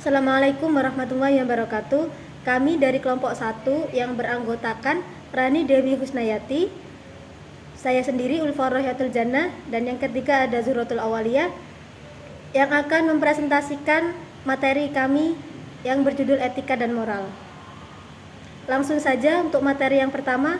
Assalamualaikum warahmatullahi wabarakatuh. Kami dari kelompok 1 yang beranggotakan Rani Dewi Husnayati, saya sendiri Ulfa Rohiyatul Jannah, dan yang ketiga ada Zuhratul Awaliyah yang akan mempresentasikan materi kami yang berjudul etika dan moral. Langsung saja untuk materi yang pertama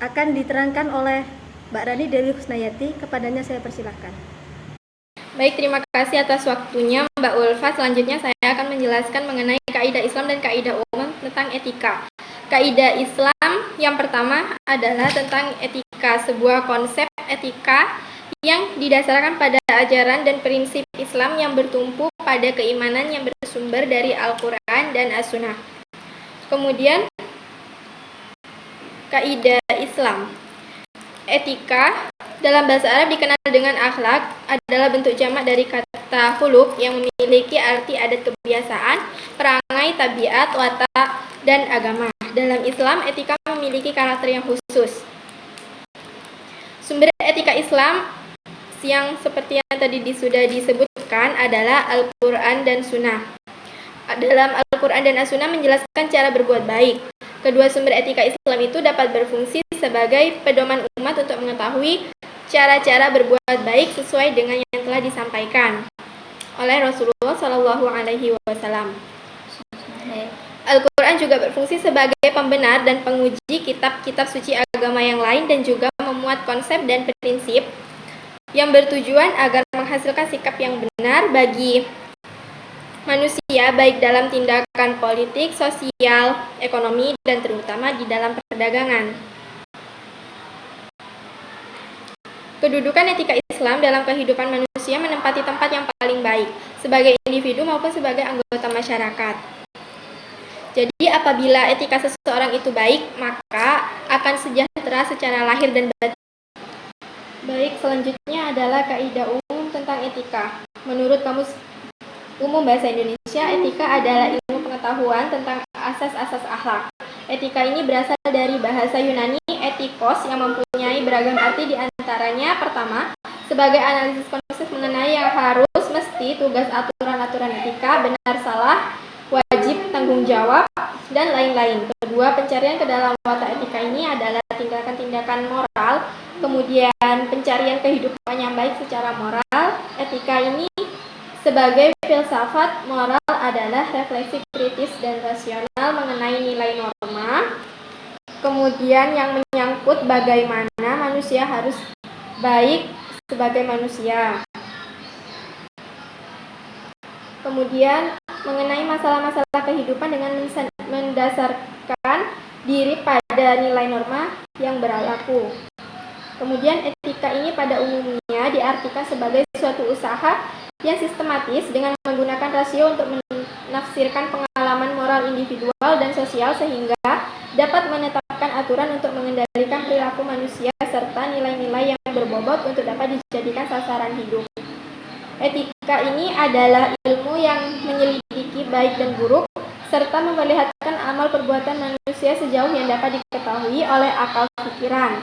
akan diterangkan oleh Mbak Rani Dewi Husnayati. Kepadanya saya persilahkan. Baik, terima kasih atas waktunya Mbak Ulfa. Selanjutnya saya akan menjelaskan mengenai kaidah Islam dan kaidah umum tentang etika. Kaidah Islam yang pertama adalah tentang etika, sebuah konsep etika yang didasarkan pada ajaran dan prinsip Islam yang bertumpu pada keimanan yang bersumber dari Al-Quran dan As-Sunnah. Kemudian, kaidah Islam. Etika dalam bahasa Arab dikenal dengan akhlak, adalah bentuk jamak dari kata khuluq yang memiliki arti adat kebiasaan, perangai, tabiat, watak, dan agama. Dalam Islam, etika memiliki karakter yang khusus. Sumber etika Islam yang seperti yang tadi sudah disebutkan adalah Al-Quran dan Sunnah. Dalam Al-Quran dan As-Sunnah menjelaskan cara berbuat baik. Kedua sumber etika Islam itu dapat berfungsi sebagai pedoman umat untuk mengetahui cara-cara berbuat baik sesuai dengan yang telah disampaikan oleh Rasulullah Shallallahu Alaihi Wasallam. Al-Quran juga berfungsi sebagai pembenar dan penguji kitab-kitab suci agama yang lain dan juga memuat konsep dan prinsip yang bertujuan agar menghasilkan sikap yang benar bagi manusia, baik dalam tindakan politik, sosial, ekonomi, dan terutama di dalam perdagangan. Kedudukan etika Islam dalam kehidupan manusia menempati tempat yang paling baik, sebagai individu maupun sebagai anggota masyarakat. Jadi apabila etika seseorang itu baik, maka akan sejahtera secara lahir dan batin. Baik, selanjutnya adalah kaidah umum tentang etika. Menurut Kamus Umum Bahasa Indonesia, etika adalah ilmu pengetahuan tentang asas-asas akhlak. Etika ini berasal dari bahasa Yunani etikos yang mempunyai beragam arti, diantaranya pertama, sebagai analisis konsep mengenai yang harus, mesti, tugas, aturan-aturan etika, benar, salah, wajib, tanggung jawab, dan lain-lain. Kedua, pencarian ke dalam watak etika ini adalah tindakan-tindakan moral, kemudian pencarian kehidupan yang baik secara moral. Etika ini sebagai filsafat moral adalah refleksi kritis dan rasional mengenai nilai norma, kemudian yang menyangkut bagaimana manusia harus baik sebagai manusia. Kemudian mengenai masalah-masalah kehidupan dengan mendasarkan diri pada nilai norma yang berlaku. Kemudian etika ini pada umumnya diartikan sebagai suatu usaha yang sistematis dengan menggunakan rasio untuk menafsirkan pengalaman moral individual dan sosial sehingga dapat menetapkan aturan untuk mengendalikan perilaku manusia serta nilai-nilai yang berbobot untuk dapat dijadikan sasaran hidup. Etika ini adalah ilmu yang menyelidiki baik dan buruk serta memperlihatkan amal perbuatan manusia sejauh yang dapat diketahui oleh akal pikiran.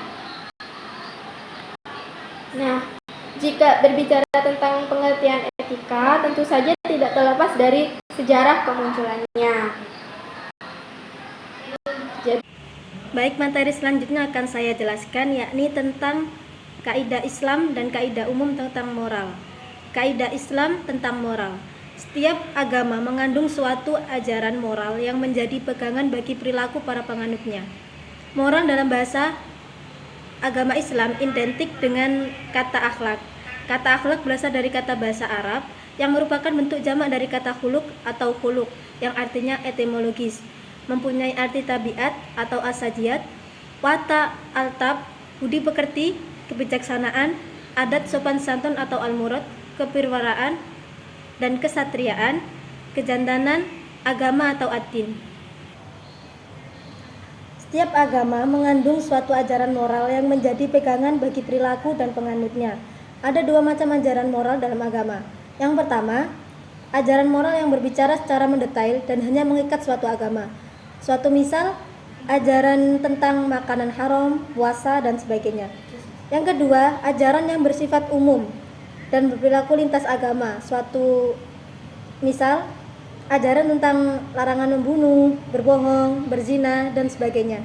Nah, jika berbicara tentang pengertian etika, tentu saja tidak terlepas dari sejarah kemunculannya. Baik, materi selanjutnya akan saya jelaskan, yakni tentang kaidah Islam dan kaidah umum tentang moral. Kaidah Islam tentang moral. Setiap agama mengandung suatu ajaran moral yang menjadi pegangan bagi perilaku para penganutnya. Moral dalam bahasa agama Islam identik dengan kata akhlak. Kata akhlak berasal dari kata bahasa Arab yang merupakan bentuk jamak dari kata khuluq atau khuluq yang artinya etimologis, mempunyai arti tabiat atau asajiyat, watak, altab, budi pekerti, kebijaksanaan, adat sopan santun atau al-murad, kepirwaraan dan kesatriaan, kejantanan, agama atau ad-din. Setiap agama mengandung suatu ajaran moral yang menjadi pegangan bagi perilaku dan penganutnya. Ada dua macam ajaran moral dalam agama. Yang pertama, ajaran moral yang berbicara secara mendetail dan hanya mengikat suatu agama. Suatu misal, ajaran tentang makanan haram, puasa, dan sebagainya. Yang kedua, ajaran yang bersifat umum dan berperilaku lintas agama. Suatu misal, ajaran tentang larangan membunuh, berbohong, berzina, dan sebagainya.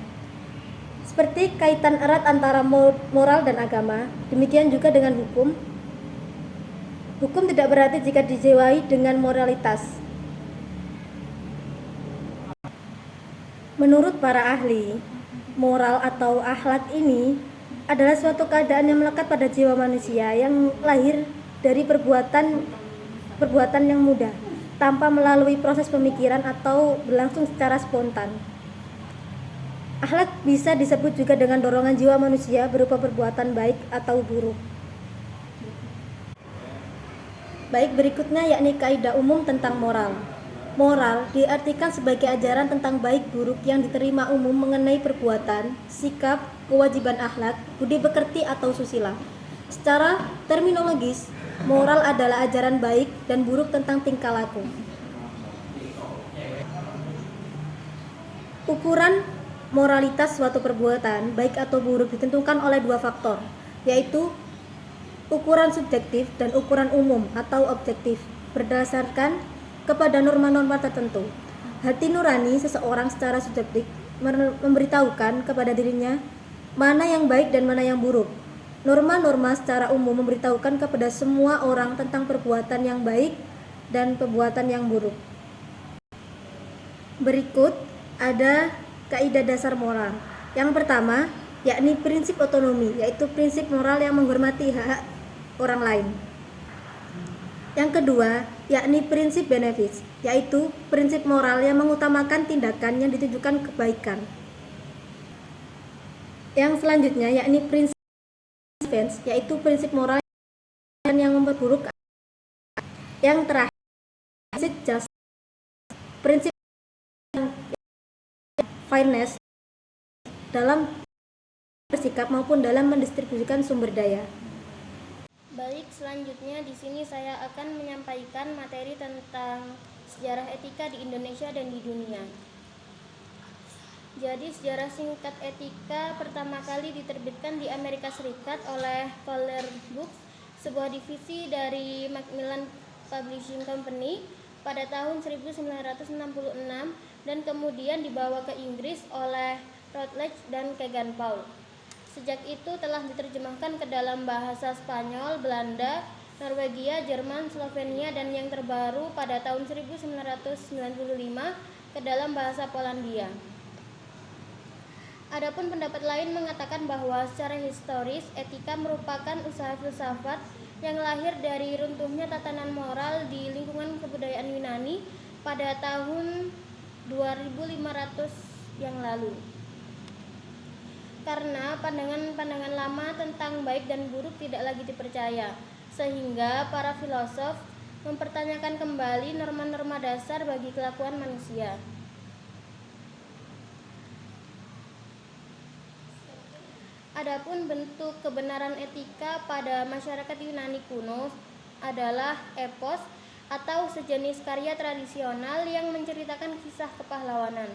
Seperti kaitan erat antara moral dan agama, demikian juga dengan hukum. Hukum tidak berarti jika dijiwai dengan moralitas. Menurut para ahli, moral atau akhlak ini adalah suatu keadaan yang melekat pada jiwa manusia yang lahir dari perbuatan yang mudah, tanpa melalui proses pemikiran atau berlangsung secara spontan. Akhlak bisa disebut juga dengan dorongan jiwa manusia berupa perbuatan baik atau buruk. Baik, berikutnya yakni kaidah umum tentang moral. Moral diartikan sebagai ajaran tentang baik buruk yang diterima umum mengenai perbuatan, sikap, kewajiban akhlak, budi pekerti atau susila. Secara terminologis, moral adalah ajaran baik dan buruk tentang tingkah laku. Ukuran moralitas suatu perbuatan, baik atau buruk, ditentukan oleh dua faktor, yaitu ukuran subjektif dan ukuran umum atau objektif, berdasarkan kepada norma-norma tertentu. Hati nurani seseorang secara subjektif memberitahukan kepada dirinya mana yang baik dan mana yang buruk. Norma-norma secara umum memberitahukan kepada semua orang tentang perbuatan yang baik dan perbuatan yang buruk. Berikut ada kaidah dasar moral. Yang pertama, yakni prinsip otonomi, yaitu prinsip moral yang menghormati hak orang lain. Yang kedua, yakni prinsip benefits, yaitu prinsip moral yang mengutamakan tindakan yang ditujukan kebaikan. Yang selanjutnya, yakni prinsip defense, yaitu prinsip moral yang memperburuk. Yang terakhir, prinsip justice, prinsip fairness dalam bersikap maupun dalam mendistribusikan sumber daya. Baik, selanjutnya di sini saya akan menyampaikan materi tentang sejarah etika di Indonesia dan di dunia. Jadi, sejarah singkat etika pertama kali diterbitkan di Amerika Serikat oleh Fowler Books, sebuah divisi dari Macmillan Publishing Company pada tahun 1966 dan kemudian dibawa ke Inggris oleh Routledge dan Kegan Paul. Sejak itu telah diterjemahkan ke dalam bahasa Spanyol, Belanda, Norwegia, Jerman, Slovenia, dan yang terbaru pada tahun 1995 ke dalam bahasa Polandia. Adapun pendapat lain mengatakan bahwa secara historis etika merupakan usaha filsafat yang lahir dari runtuhnya tatanan moral di lingkungan kebudayaan Yunani pada tahun 2500 yang lalu. Karena pandangan-pandangan lama tentang baik dan buruk tidak lagi dipercaya, sehingga para filosof mempertanyakan kembali norma-norma dasar bagi kelakuan manusia. Adapun bentuk kebenaran etika pada masyarakat Yunani kuno adalah epos atau sejenis karya tradisional yang menceritakan kisah kepahlawanan.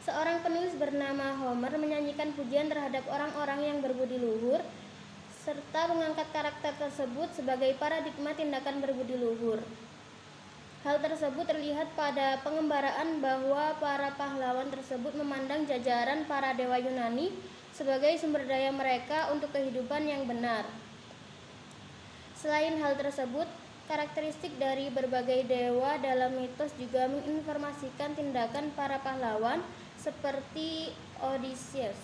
Seorang penulis bernama Homer menyanyikan pujian terhadap orang-orang yang berbudi luhur serta mengangkat karakter tersebut sebagai paradigma tindakan berbudi luhur. Hal tersebut terlihat pada pengembaraan bahwa para pahlawan tersebut memandang jajaran para dewa Yunani sebagai sumber daya mereka untuk kehidupan yang benar. Selain hal tersebut, karakteristik dari berbagai dewa dalam mitos juga menginformasikan tindakan para pahlawan seperti Odysseus.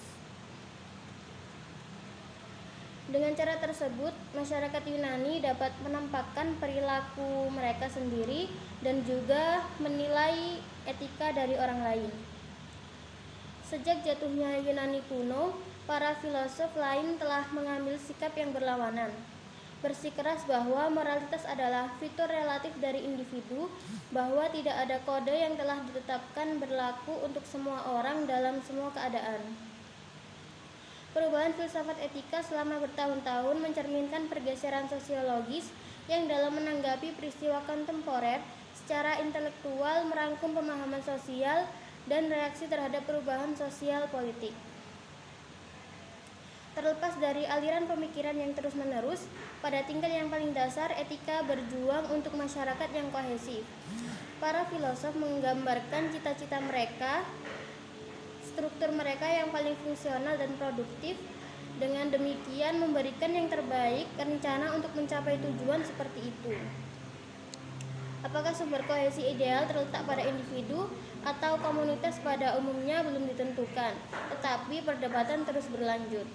Dengan cara tersebut, masyarakat Yunani dapat menampakkan perilaku mereka sendiri dan juga menilai etika dari orang lain. Sejak jatuhnya Yunani kuno, para filosof lain telah mengambil sikap yang berlawanan, bersikeras bahwa moralitas adalah fitur relatif dari individu, bahwa tidak ada kode yang telah ditetapkan berlaku untuk semua orang dalam semua keadaan. Perubahan filsafat etika selama bertahun-tahun mencerminkan pergeseran sosiologis yang dalam menanggapi peristiwa kontemporer secara intelektual merangkum pemahaman sosial dan reaksi terhadap perubahan sosial politik. Terlepas dari aliran pemikiran yang terus-menerus, pada tingkat yang paling dasar, etika berjuang untuk masyarakat yang kohesif. Para filosof menggambarkan cita-cita mereka, struktur mereka yang paling fungsional dan produktif, dengan demikian memberikan yang terbaik rencana untuk mencapai tujuan seperti itu. Apakah sumber kohesi ideal terletak pada individu atau komunitas pada umumnya belum ditentukan, tetapi perdebatan terus berlanjut.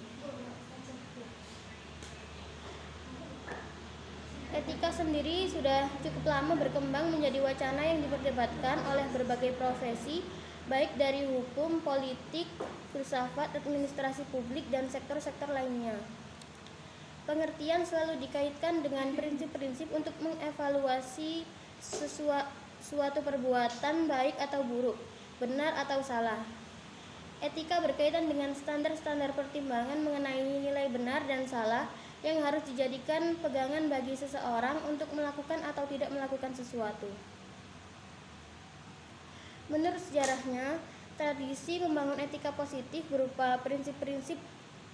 Etika sendiri sudah cukup lama berkembang menjadi wacana yang diperdebatkan oleh berbagai profesi, baik dari hukum, politik, filsafat, administrasi publik, dan sektor-sektor lainnya. Pengertian selalu dikaitkan dengan prinsip-prinsip untuk mengevaluasi suatu perbuatan baik atau buruk, benar atau salah. Etika berkaitan dengan standar-standar pertimbangan mengenai nilai benar dan salah yang harus dijadikan pegangan bagi seseorang untuk melakukan atau tidak melakukan sesuatu. Menurut sejarahnya, tradisi membangun etika positif berupa prinsip-prinsip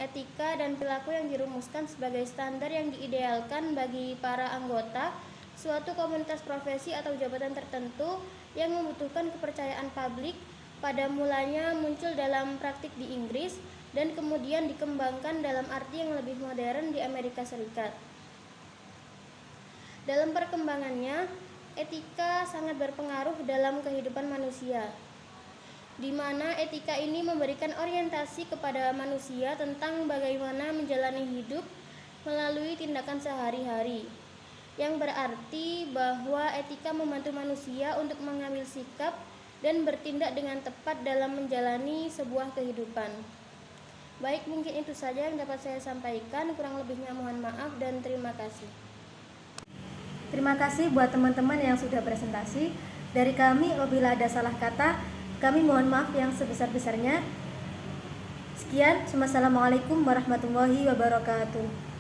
etika dan perilaku yang dirumuskan sebagai standar yang diidealkan bagi para anggota suatu komunitas profesi atau jabatan tertentu yang membutuhkan kepercayaan publik, pada mulanya muncul dalam praktik di Inggris dan kemudian dikembangkan dalam arti yang lebih modern di Amerika Serikat. Dalam perkembangannya, etika sangat berpengaruh dalam kehidupan manusia, di mana etika ini memberikan orientasi kepada manusia tentang bagaimana menjalani hidup melalui tindakan sehari-hari, yang berarti bahwa etika membantu manusia untuk mengambil sikap dan bertindak dengan tepat dalam menjalani sebuah kehidupan. Baik, mungkin itu saja yang dapat saya sampaikan, kurang lebihnya mohon maaf dan terima kasih. Terima kasih buat teman-teman yang sudah presentasi. Dari kami, apabila ada salah kata, kami mohon maaf yang sebesar-besarnya. Sekian, wassalamualaikum warahmatullahi wabarakatuh.